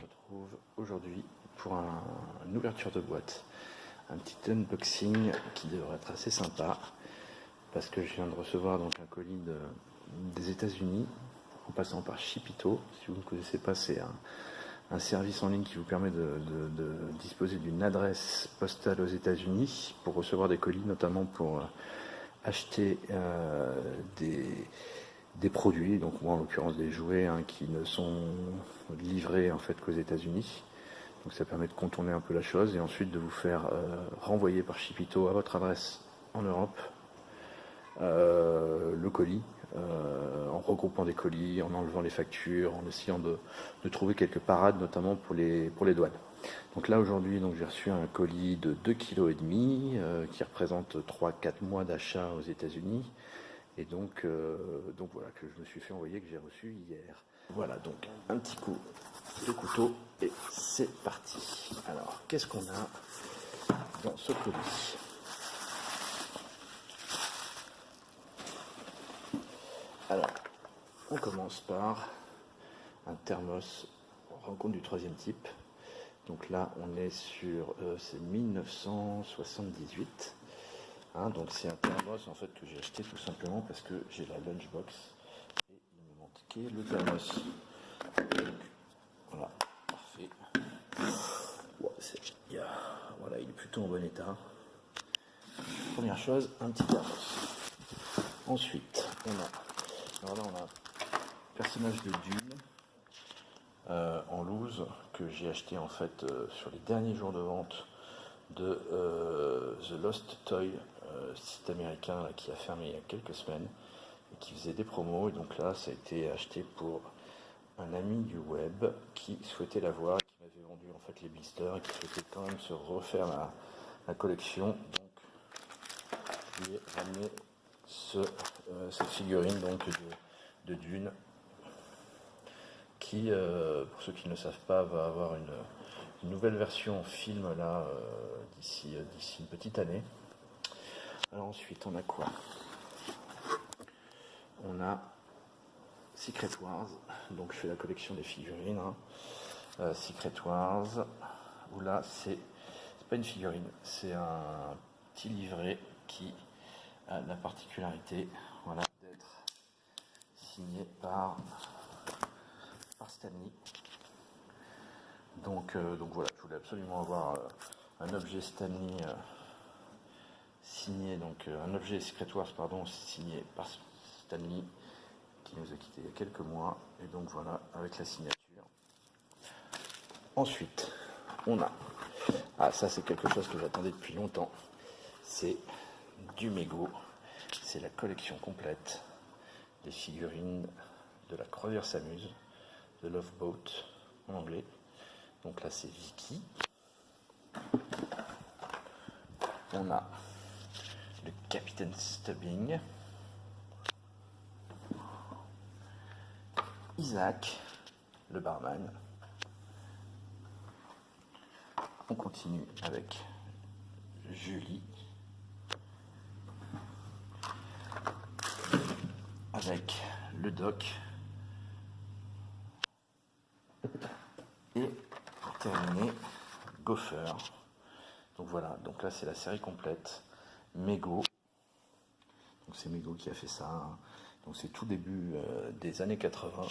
retrouve aujourd'hui pour une ouverture de boîte, un petit unboxing qui devrait être assez sympa parce que je viens de recevoir donc un colis des États-Unis en passant par Shipito. Si vous ne connaissez pas, c'est un service en ligne qui vous permet de disposer d'une adresse postale aux États-Unis pour recevoir des colis, notamment pour acheter des produits, donc moi en l'occurrence des jouets qui ne sont livrés en fait qu'aux États-Unis. Donc ça permet de contourner un peu la chose et ensuite de vous faire renvoyer par Shipito à votre adresse en Europe le colis, en regroupant des colis, en enlevant les factures, en essayant de trouver quelques parades, notamment pour les douanes. Donc là aujourd'hui, j'ai reçu un colis de 2,5 kg qui représente 3-4 mois d'achat aux États-Unis. Et donc voilà, que je me suis fait envoyer, que j'ai reçu hier. Voilà, donc un petit coup de couteau et c'est parti. Alors, qu'est-ce qu'on a dans ce colis? Alors, on commence par un thermos rencontre du 3e type. Donc là, on est sur c'est 1978. Donc c'est un thermos en fait que j'ai acheté tout simplement parce que j'ai la lunchbox et il me manquait le thermos. Donc, voilà, parfait. Voilà, il est plutôt en bon état. Première chose, un petit thermos. Ensuite, on a un personnage de Dune en loose que j'ai acheté en fait sur les derniers jours de vente de The Lost Toy, site américain là, qui a fermé il y a quelques semaines et qui faisait des promos. Et donc là, ça a été acheté pour un ami du web qui souhaitait l'avoir, qui m'avait vendu en fait les blisters et qui souhaitait quand même se refaire la collection. Donc je lui ai ramené cette figurine donc de Dune qui, pour ceux qui ne le savent pas, va avoir une nouvelle version en film là d'ici une petite année. Alors ensuite on a quoi? On a Secret Wars, donc je fais la collection des figurines. Secret Wars, où là c'est pas une figurine, c'est un petit livret qui a la particularité, voilà, d'être signé par Stanley. Donc voilà, je voulais absolument avoir un objet Stanley signé, donc un objet Secret Wars signé par Stanley qui nous a quitté il y a quelques mois, et donc voilà avec la signature. Ensuite on a ça c'est quelque chose que j'attendais depuis longtemps, c'est du Mego, c'est la collection complète des figurines de la Croisière s'amuse, de Love Boat en anglais. Donc là c'est Vicky. On a le Capitaine Stubbing, Isaac, le barman. On continue avec Julie, avec le doc, et pour terminer, Gopher. Donc voilà, donc là c'est la série complète, Mego. Donc c'est Mego qui a fait ça, donc c'est tout début des années 80.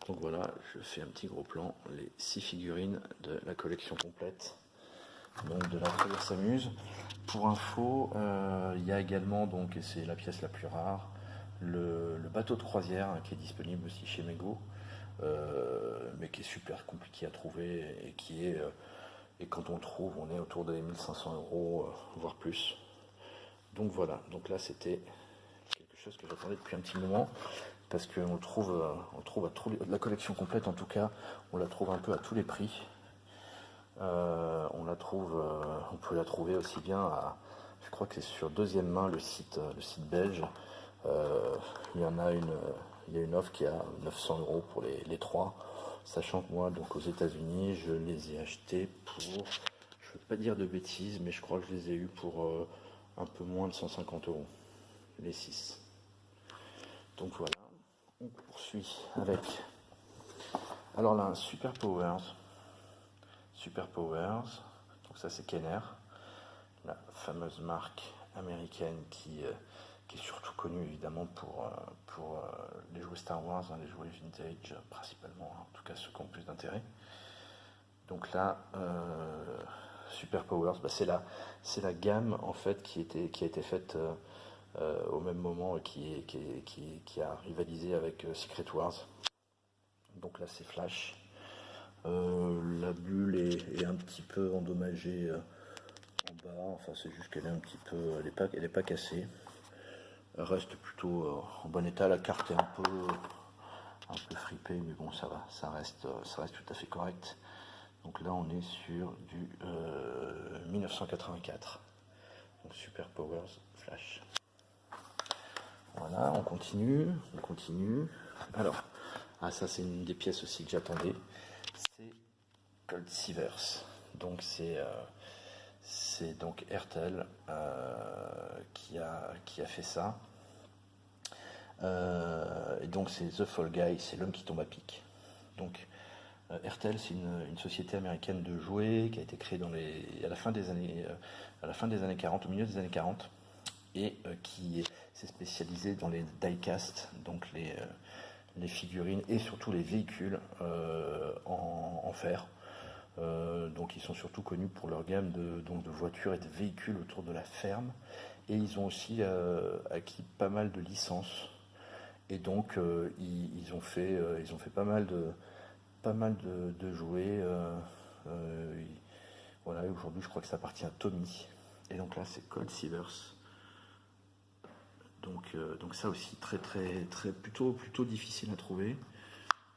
Donc voilà, je fais un petit gros plan, les 6 figurines de la collection complète, donc de la Croisière s'amuse. Pour info, il y a également, donc, et c'est la pièce la plus rare, le bateau de croisière qui est disponible aussi chez Mego, mais qui est super compliqué à trouver et qui est, et quand on le trouve, on est autour des 1500 €, voire plus. Donc voilà, donc là c'était quelque chose que j'attendais depuis un petit moment, parce qu'on le trouve à la collection complète en tout cas, on la trouve un peu à tous les prix. On peut la trouver aussi bien je crois que c'est sur deuxième main le site belge. Il y a une offre qui est à 900 € pour les 3, sachant que moi donc aux États-Unis je les ai achetés pour, je veux pas dire de bêtises, mais je crois que je les ai eus pour un peu moins de 150 € les 6. Donc voilà. On poursuit avec, alors là, Super Powers. Super Powers, donc ça c'est Kenner, la fameuse marque américaine qui est surtout connue évidemment pour les jouets Star Wars, les jouets vintage principalement, en tout cas ceux qui ont plus d'intérêt. Donc là, Super Powers, c'est la gamme en fait qui a été faite au même moment qui a rivalisé avec Secret Wars. Donc là c'est Flash. La bulle est un petit peu endommagée en bas, enfin c'est juste qu'elle est un petit peu, elle est pas cassée. Elle reste plutôt en bon état. La carte est un peu fripée, mais bon ça va, ça reste tout à fait correct. Donc là on est sur du 1984. Donc Super Powers Flash. Voilà, on continue. Alors, ça c'est une des pièces aussi que j'attendais. C'est Cold Seavers. Donc c'est donc Ertel qui a fait ça. Et donc c'est The Fall Guy, c'est l'homme qui tombe à pic. Donc Ertel, c'est une société américaine de jouets qui a été créée à la fin des années 40, au milieu des années 40, et qui s'est spécialisée dans les die-cast, donc les figurines et surtout les véhicules en fer. Donc ils sont surtout connus pour leur gamme de voitures et de véhicules autour de la ferme, et ils ont aussi acquis pas mal de licences, et donc ils ont fait pas mal de jouets. Voilà, aujourd'hui je crois que ça appartient à Tommy, et donc là c'est Cold Seavers. Donc ça aussi plutôt difficile à trouver.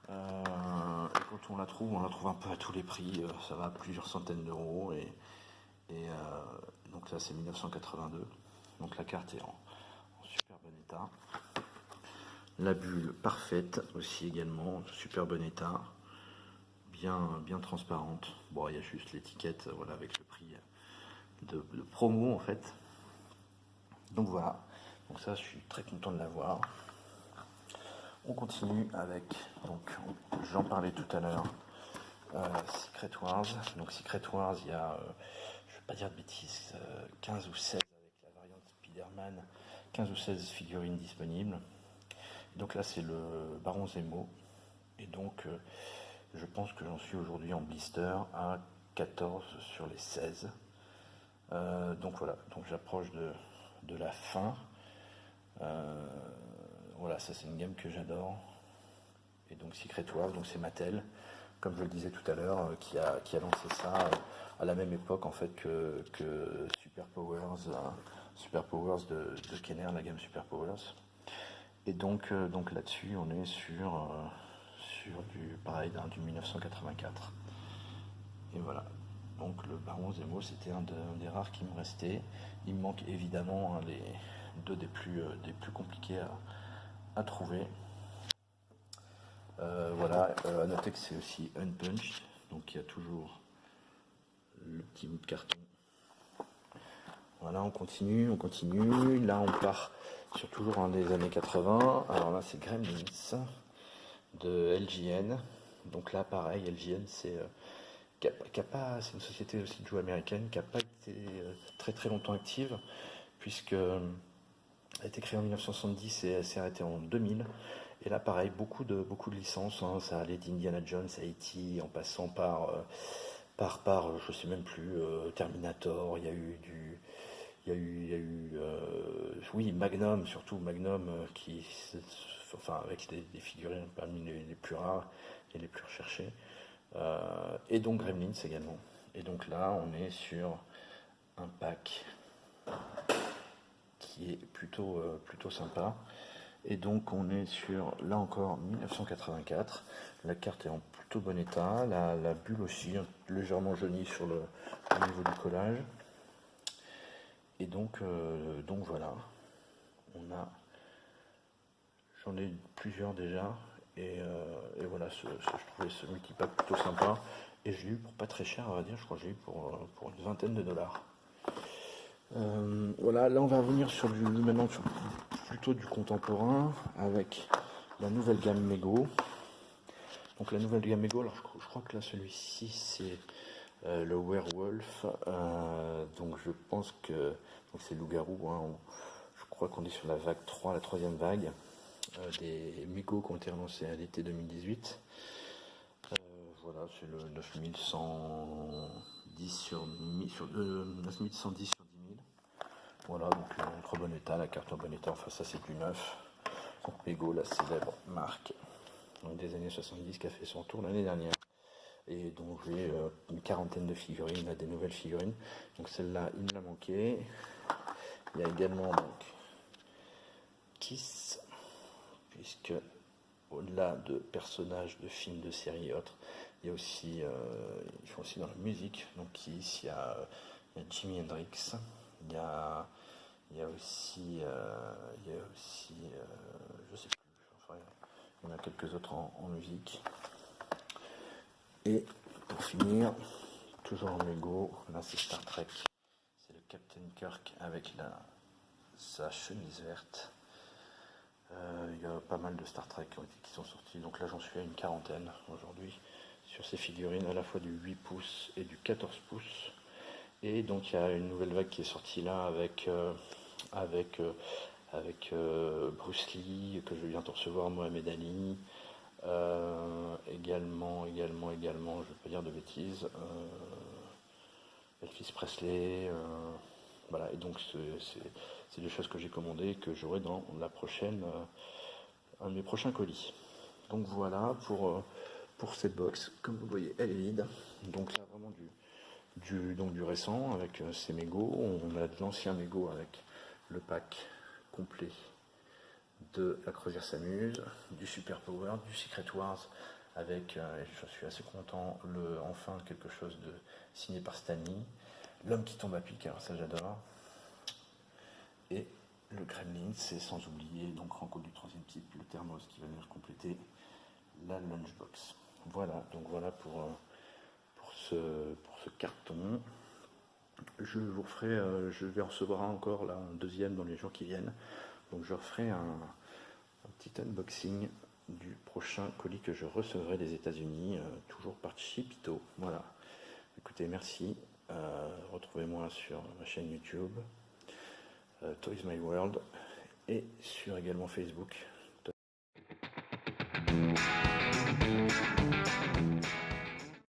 Et quand on la trouve un peu à tous les prix. Ça va à plusieurs centaines d'euros. Et donc là c'est 1982. Donc la carte est en super bon état. La bulle parfaite aussi également, super bon état. Bien transparente. Bon, il y a juste l'étiquette, voilà, avec le prix de promo en fait. Donc voilà. Donc ça, je suis très content de l'avoir. On continue avec, donc j'en parlais tout à l'heure, Secret Wars. Donc Secret Wars, il y a, je ne vais pas dire de bêtises, 15 ou 16 avec la variante Spider-Man, 15 ou 16 figurines disponibles. Donc là, c'est le Baron Zemo. Et donc, je pense que j'en suis aujourd'hui en blister à 14 sur les 16. Donc voilà, donc j'approche de la fin. Voilà, ça c'est une gamme que j'adore. Et donc Secret Wars, donc c'est Mattel, comme je le disais tout à l'heure, qui a lancé ça à la même époque en fait que Super Powers, de Kenner, la gamme Super Powers. Et donc là-dessus, on est sur du pareil, du 1984. Et voilà. Donc le Baron Zemo, c'était un des rares qui me restait. Il me manque évidemment les deux des plus compliqués à trouver. Voilà, à noter que c'est aussi unpunched, donc il y a toujours le petit bout de carton. Voilà, on continue. Là, on part sur toujours des années 80. Alors là, c'est Gremlins de LJN. Donc là, pareil, LJN, c'est une société aussi de jouets américaine qui n'a pas été très longtemps active, puisque elle a été créée en 1970 et elle s'est arrêtée en 2000. Et là, pareil, beaucoup de licences. Hein. Ça allait d'Indiana Jones à E.T. en passant par je sais même plus, Terminator. Il y a eu oui, Magnum, surtout Magnum, avec des figurines parmi les plus rares et les plus recherchées. Et donc Gremlins également. Et donc là, on est sur un pack qui est plutôt sympa. Et donc on est sur, là encore, 1984. La carte est en plutôt bon état. La bulle aussi, légèrement jaunie au niveau du collage. Et donc voilà. J'en ai plusieurs déjà. Et voilà, je trouvais ce multipack plutôt sympa. Et je l'ai eu pour pas très cher, à vrai dire. Je crois que j'ai eu pour une vingtaine de dollars. Voilà, là on va revenir plutôt du contemporain avec la nouvelle gamme Mego. Donc la nouvelle gamme Mego, alors je crois que là celui-ci c'est le Werewolf. Donc je pense que c'est loup-garou. Hein, je crois qu'on est sur la vague 3, la troisième vague des Mego qui ont été annoncés à l'été 2018. Voilà, c'est le 9110 sur 1000, 9110 sur 10 000. Voilà, donc en très bon état, la carte en bon état, enfin ça c'est du neuf. Donc Mego, la célèbre marque des années 70 qui a fait son tour l'année dernière. Et donc j'ai une quarantaine de figurines, des nouvelles figurines. Donc celle-là, il me l'a manqué. Il y a également donc Kiss, puisque au-delà de personnages de films, de séries et autres, il y a aussi, ils font aussi dans la musique. Donc Kiss, il y a Jimi Hendrix, il y a aussi, je sais plus, enfin, il y en a quelques autres en musique. Et pour finir, toujours en Lego, là c'est Star Trek, c'est le Captain Kirk avec sa chemise verte. Il y a pas mal de Star Trek qui sont sortis, donc là j'en suis à une quarantaine aujourd'hui sur ces figurines, à la fois du 8 pouces et du 14 pouces. Et donc il y a une nouvelle vague qui est sortie là avec Bruce Lee, que je viens de recevoir, Mohamed Ali, également, je vais pas dire de bêtises, Elvis Presley, voilà, et donc c'est des choses que j'ai commandées que j'aurai dans un de mes prochains colis. Donc voilà pour cette box, comme vous voyez elle est vide, donc là vraiment du récent avec ces mégots. On a de l'ancien mégot avec le pack complet de La Croisière s'amuse, du Super Power, du Secret Wars avec, je suis assez content, enfin quelque chose de signé par Stanley, L'homme qui tombe à pic, alors ça j'adore, et le Gremlins, c'est sans oublier donc rencontre du troisième type, le thermos qui va venir compléter la lunchbox. Voilà, donc voilà pour ce carton. Je vais recevoir encore là, un deuxième dans les jours qui viennent. Donc je referai un petit unboxing du prochain colis que je recevrai des États-Unis, toujours par Chipito. Voilà. Écoutez, merci. Retrouvez-moi sur ma chaîne YouTube, Toys My World, et sur également Facebook.